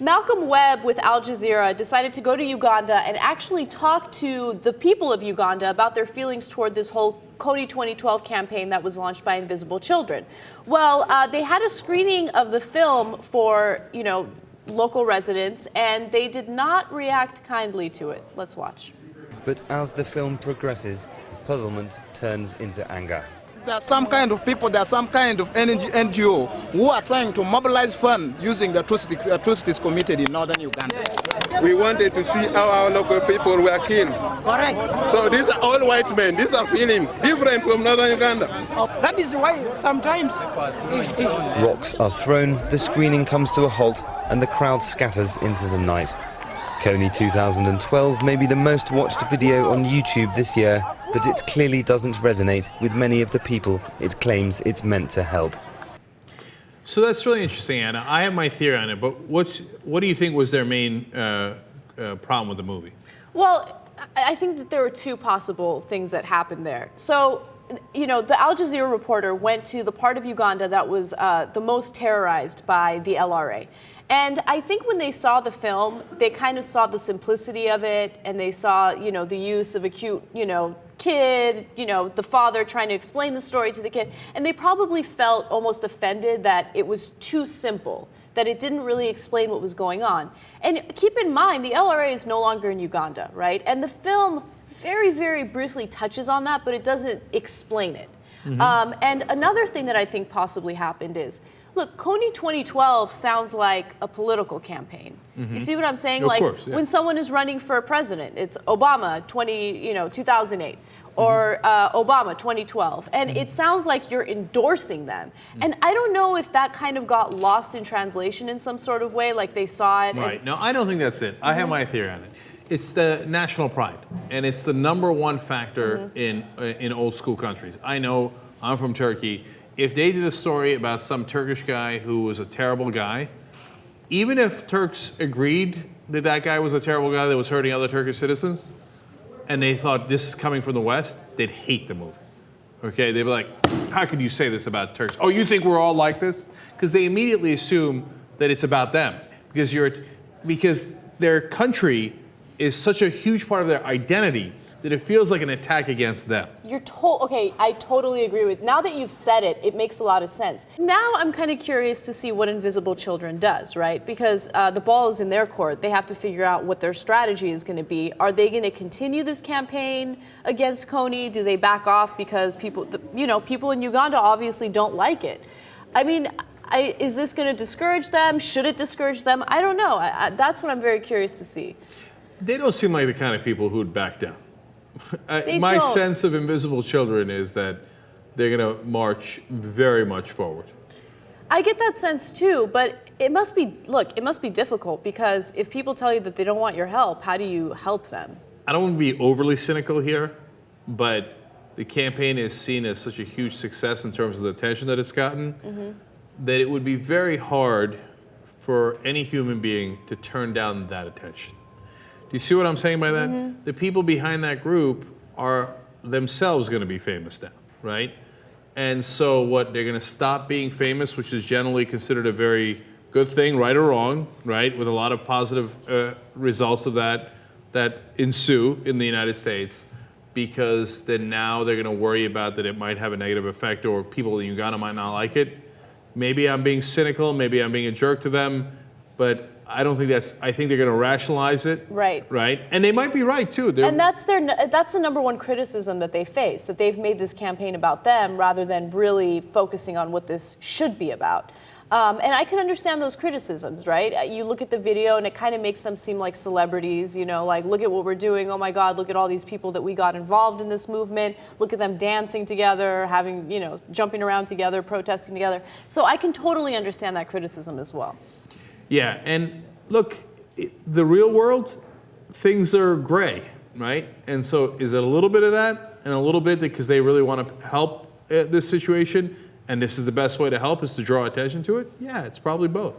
Malcom Webb with Al Jazeera decided to go to Uganda and actually talk to the people of Uganda about their feelings toward this whole Kony 2012 campaign that was launched by Invisible Children. Well, they had a screening of the film for, local residents, and they did not react kindly to it. Let's watch. But as the film progresses, puzzlement turns into anger. There are some kind of people, there are some kind of NGO who are trying to mobilize funds using the atrocities committed in northern Uganda. We wanted to see how our local people were killed. Correct. So these are all white men. These are feelings different from northern Uganda. That is why sometimes Rocks are thrown, the screening comes to a halt, and the crowd scatters into the night. Kony 2012 may be the most watched video on YouTube this year, but it clearly doesn't resonate with many of the people it claims it's meant to help. So that's really interesting, Anna. I have my theory on it, but what do you think was their main problem with the movie? Well, I think that there are two possible things that happened there. So, the Al Jazeera reporter went to the part of Uganda that was the most terrorized by the LRA. And I think when they saw the film, they kind of saw the simplicity of it, and they saw, the use of a cute, kid, the father trying to explain the story to the kid, and they probably felt almost offended that it was too simple, that it didn't really explain what was going on. And keep in mind, the LRA is no longer in Uganda, right? And the film very, very briefly touches on that, but it doesn't explain it. Mm-hmm. And another thing that I think possibly happened is, look, Kony 2012 sounds like a political campaign. Mm-hmm. You see what I'm saying? Of course, yeah. When someone is running for president, it's Obama 2008 or Obama 2012. And it sounds like you're endorsing them. And I don't know if that kind of got lost in translation in some sort of way, like they saw it. Right. No, I don't think that's it. I have my theory on it. It's the national pride, and it's the #1 factor in old school countries. I know, I'm from Turkey. If they did a story about some Turkish guy who was a terrible guy, even if Turks agreed that that guy was a terrible guy that was hurting other Turkish citizens, and they thought this is coming from the West, they'd hate the movie. Okay, they'd be like, how could you say this about Turks? Oh, you think we're all like this? Because they immediately assume that it's about them. Because their country is such a huge part of their identity that it feels like an attack against them. Okay, I totally agree with. Now that you've said it, it makes a lot of sense. Now I'm kind of curious to see what Invisible Children does, right? Because the ball is in their court. They have to figure out what their strategy is going to be. Are they going to continue this campaign against Kony? Do they back off because people in Uganda obviously don't like it? I mean, is this going to discourage them? Should it discourage them? I don't know. That's what I'm very curious to see. They don't seem like the kind of people who'd back down. My sense of Invisible Children is that they're going to march very much forward. I get that sense too, but it must be difficult, because if people tell you that they don't want your help, how do you help them? I don't want to be overly cynical here, but the campaign is seen as such a huge success in terms of the attention that it's gotten, that it would be very hard for any human being to turn down that attention. Do you see what I'm saying by that? The people behind that group are themselves going to be famous now, right? And so they're going to stop being famous, which is generally considered a very good thing, right or wrong, right? With a lot of positive results of that ensue in the United States, because then now they're going to worry about that it might have a negative effect, or people in Uganda might not like it. Maybe I'm being cynical, maybe I'm being a jerk to them, but I don't think I think they're going to rationalize it. Right. Right. And they might be right too. And that's the #1 criticism that they face, that they've made this campaign about them rather than really focusing on what this should be about. And I can understand those criticisms, right? You look at the video and it kind of makes them seem like celebrities, like, look at what we're doing. Oh my God, look at all these people that we got involved in this movement. Look at them dancing together, having, jumping around together, protesting together. So I can totally understand that criticism as well. Yeah, and look, the real world, things are gray, right? And so is it a little bit of that and a little bit because they really want to help this situation, and this is the best way to help is to draw attention to it? Yeah, it's probably both.